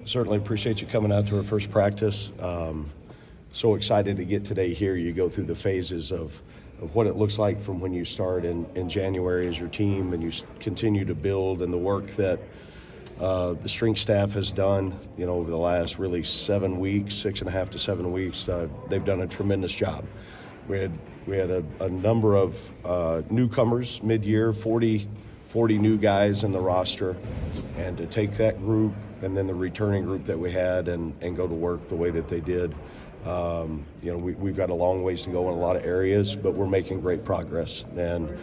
Certainly appreciate you coming out to our first practice. So excited to get today here. You go through the phases of what it looks like from when you start in January as your team, and you continue to build, and the work that the strength staff has done, over the last really 7 weeks, 6.5 to 7 weeks. They've done a tremendous job. We had a number of newcomers mid-year, 40 new guys in the roster, and to take that group and then the returning group that we had and go to work the way that they did. We've got a long ways to go in a lot of areas, but we're making great progress, and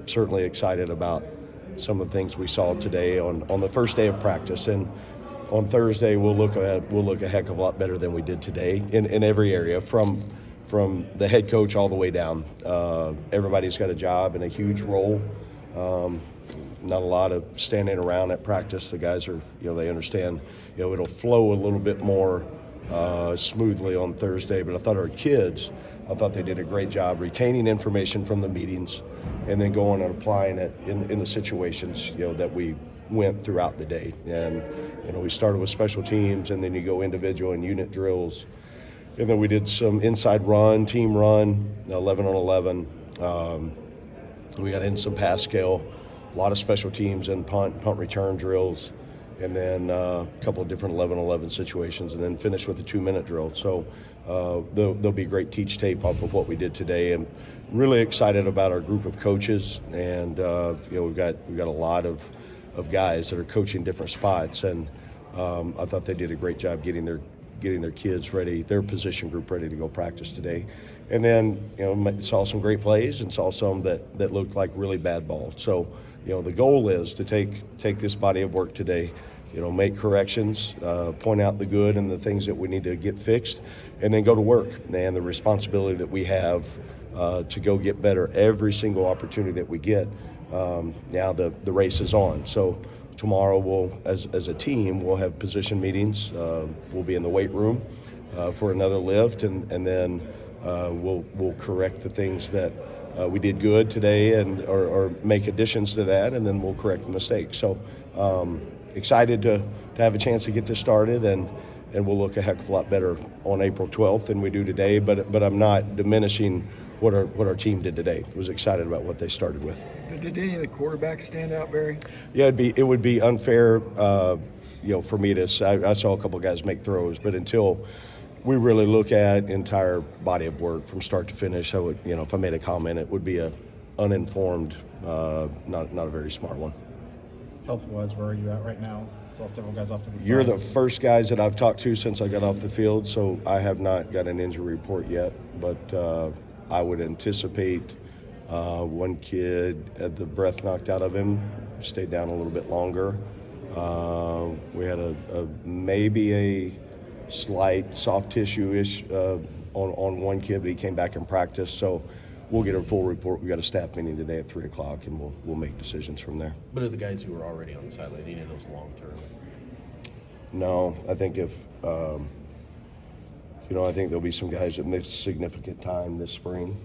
certainly excited about some of the things we saw today on the first day of practice. And on Thursday, we'll look a heck of a lot better than we did today in every area, from the head coach all the way down. Everybody's got a job and a huge role. Not a lot of standing around at practice. The guys are, they understand, it'll flow a little bit more smoothly on Thursday. But I thought they did a great job retaining information from the meetings and then going and applying it in the situations, that we went throughout the day. And, we started with special teams, and then you go individual and unit drills. And then we did some inside run, team run, 11 on 11. We got in some pass scale, a lot of special teams and punt return drills, and then a couple of different 11-on-11 situations, and then finished with a 2-minute drill. So there'll be great teach tape off of what we did today, and really excited about our group of coaches. And we've got a lot of guys that are coaching different spots, and I thought they did a great job getting their kids ready, their position group ready to go practice today. And then, saw some great plays and saw some that looked like really bad ball. So, the goal is to take this body of work today, make corrections, point out the good and the things that we need to get fixed, and then go to work. And the responsibility that we have to go get better every single opportunity that we get. Now the race is on. So tomorrow we'll, as a team, we'll have position meetings. We'll be in the weight room for another lift, and then we'll correct the things that we did good today, or make additions to that, and then we'll correct the mistakes. So excited to have a chance to get this started, and we'll look a heck of a lot better on April 12th than we do today. But I'm not diminishing what our team did today. I was excited about what they started with. Did any of the quarterbacks stand out, Barry? Yeah, it would be unfair, for me to say. I saw a couple guys make throws, but until we really look at entire body of work from start to finish, I would, if I made a comment, it would be a uninformed, not a very smart one. Health-wise, where are you at right now? Saw several guys off to the side. You're the first guys that I've talked to since I got off the field, so I have not got an injury report yet, but I would anticipate one kid had the breath knocked out of him, stayed down a little bit longer. We had maybe a slight soft tissue-ish on one kid, but he came back in practice. So we'll get a full report. We got a staff meeting today at 3 o'clock, and we'll make decisions from there. But of the guys who were already on the sideline, any of those long-term? No, I think I think there'll be some guys that missed significant time this spring.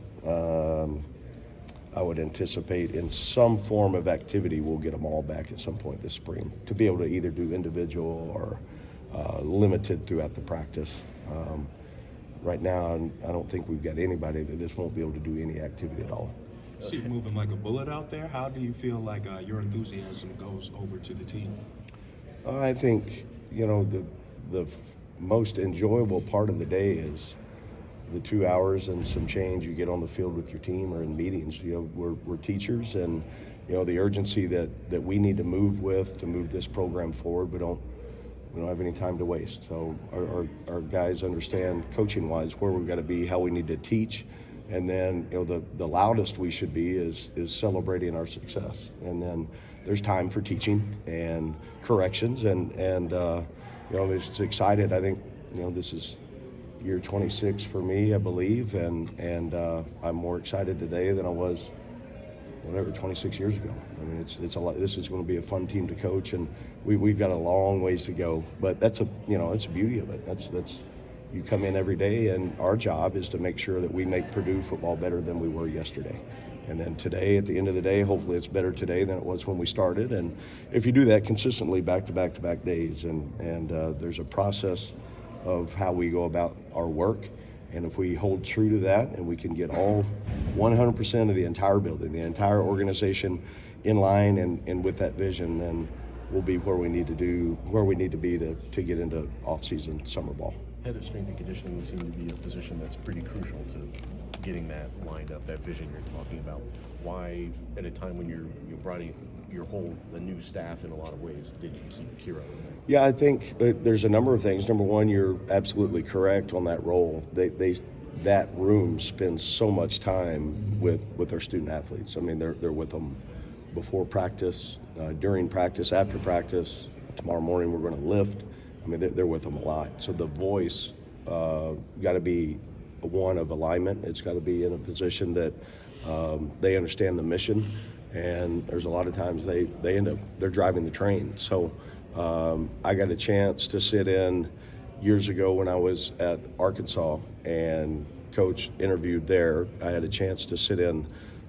I would anticipate in some form of activity we'll get them all back at some point this spring to be able to either do individual or limited throughout the practice. Right now, I don't think we've got anybody that just won't be able to do any activity at all. See you moving like a bullet out there. How do you feel like your enthusiasm goes over to the team? I think, the most enjoyable part of the day is the 2 hours and some change you get on the field with your team or in meetings. We're teachers, and the urgency that we need to move this program forward. We don't have any time to waste. So our guys understand coaching-wise where we've got to be, how we need to teach, and then the loudest we should be is celebrating our success. And then there's time for teaching and corrections, and it's excited. I think this is year 26 for me, I believe, and I'm more excited today than I was 26 years ago. I mean, it's a lot. This is going to be a fun team to coach, and we've got a long ways to go. But that's it's the beauty of it. That's you come in every day, and our job is to make sure that we make Purdue football better than we were yesterday. And then today, at the end of the day, hopefully it's better today than it was when we started. And if you do that consistently back to back to back days, and there's a process of how we go about our work. And if we hold true to that and we can get all 100% of the entire building, the entire organization in line and with that vision, then we'll be where we need to be to get into off-season summer ball. Head of strength and conditioning would seem to be a position that's pretty crucial to getting that lined up, that vision you're talking about. Why, at a time when you're brought in the new staff in a lot of ways, did you keep Kira? Yeah, I think there's a number of things. Number one, you're absolutely correct on that role. That room spends so much time with our student athletes. I mean, they're with them before practice, during practice, after practice. Tomorrow morning we're going to lift. I mean, they're with them a lot. So the voice got to be one of alignment. It's got to be in a position that they understand the mission. And there's a lot of times they're driving the train. So I got a chance to sit in years ago when I was at Arkansas and Coach interviewed there. I had a chance to sit in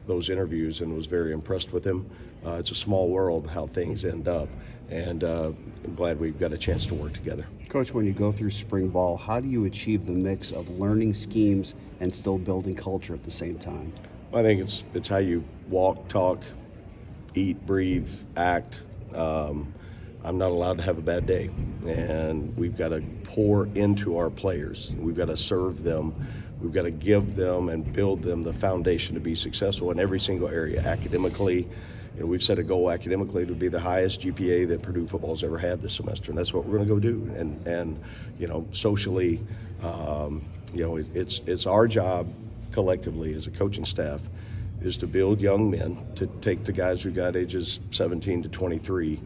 those interviews and was very impressed with him. It's a small world how things end up, and I'm glad we've got a chance to work together. Coach, when you go through spring ball, how do you achieve the mix of learning schemes and still building culture at the same time? I think it's how you walk, talk, eat, breathe, act. I'm not allowed to have a bad day, and we've got to pour into our players. We've got to serve them. We've got to give them and build them the foundation to be successful in every single area. Academically, we've set a goal academically to be the highest GPA that Purdue football's ever had this semester, and that's what we're going to go do. And socially, it's our job collectively as a coaching staff is to build young men, to take the guys who got ages 17 to 23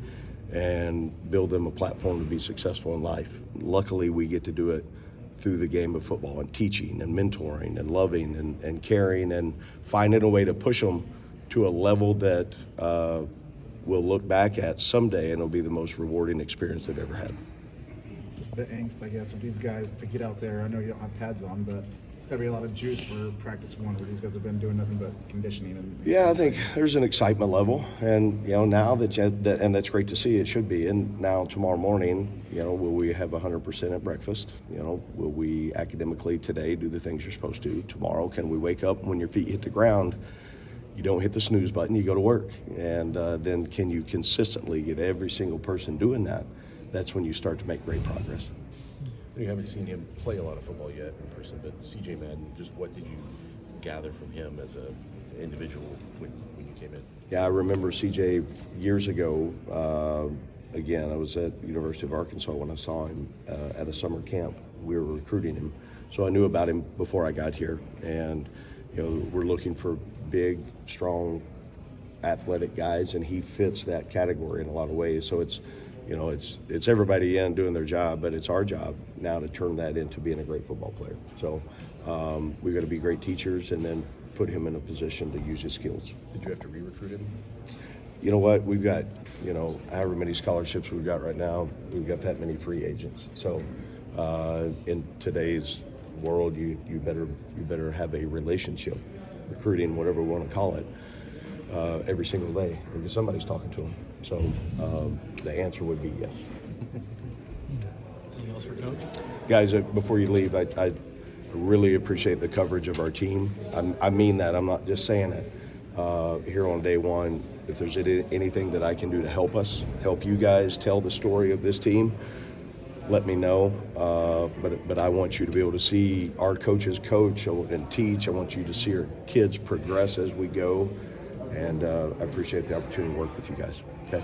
and build them a platform to be successful in life. Luckily, we get to do it through the game of football and teaching and mentoring and loving and caring and finding a way to push them to a level that we'll look back at someday and it'll be the most rewarding experience they've ever had. Just the angst, I guess, of these guys to get out there. I know you don't have pads on, but it's got to be a lot of juice for practice one, where these guys have been doing nothing but conditioning. Yeah, I think there's an excitement level, and now and that's great to see. It should be. And now tomorrow morning, will we have 100% at breakfast? Will we academically today do the things you're supposed to? Tomorrow, can we wake up when your feet hit the ground? You don't hit the snooze button. You go to work, and then can you consistently get every single person doing that? That's when you start to make great progress. You haven't seen him play a lot of football yet in person, but CJ Madden, just what did you gather from him as an individual when you came in? Yeah, I remember CJ years ago. Again, I was at the University of Arkansas when I saw him at a summer camp. We were recruiting him, so I knew about him before I got here. And we're looking for big, strong, athletic guys, and he fits that category in a lot of ways. So it's everybody in doing their job, but it's our job now to turn that into being a great football player. So we've got to be great teachers and then put him in a position to use his skills. Did you have to re-recruit him? You know what? We've got, however many scholarships we've got right now, we've got that many free agents. So in today's world, you better have a relationship, recruiting, whatever we want to call it, every single day because somebody's talking to them. So the answer would be yes. Anything else for Coach? Guys, before you leave, I really appreciate the coverage of our team. I mean that. I'm not just saying it. Here on day one, if there's anything that I can do to help you guys tell the story of this team, let me know. But I want you to be able to see our coaches coach and teach. I want you to see our kids progress as we go. And I appreciate the opportunity to work with you guys. Okay.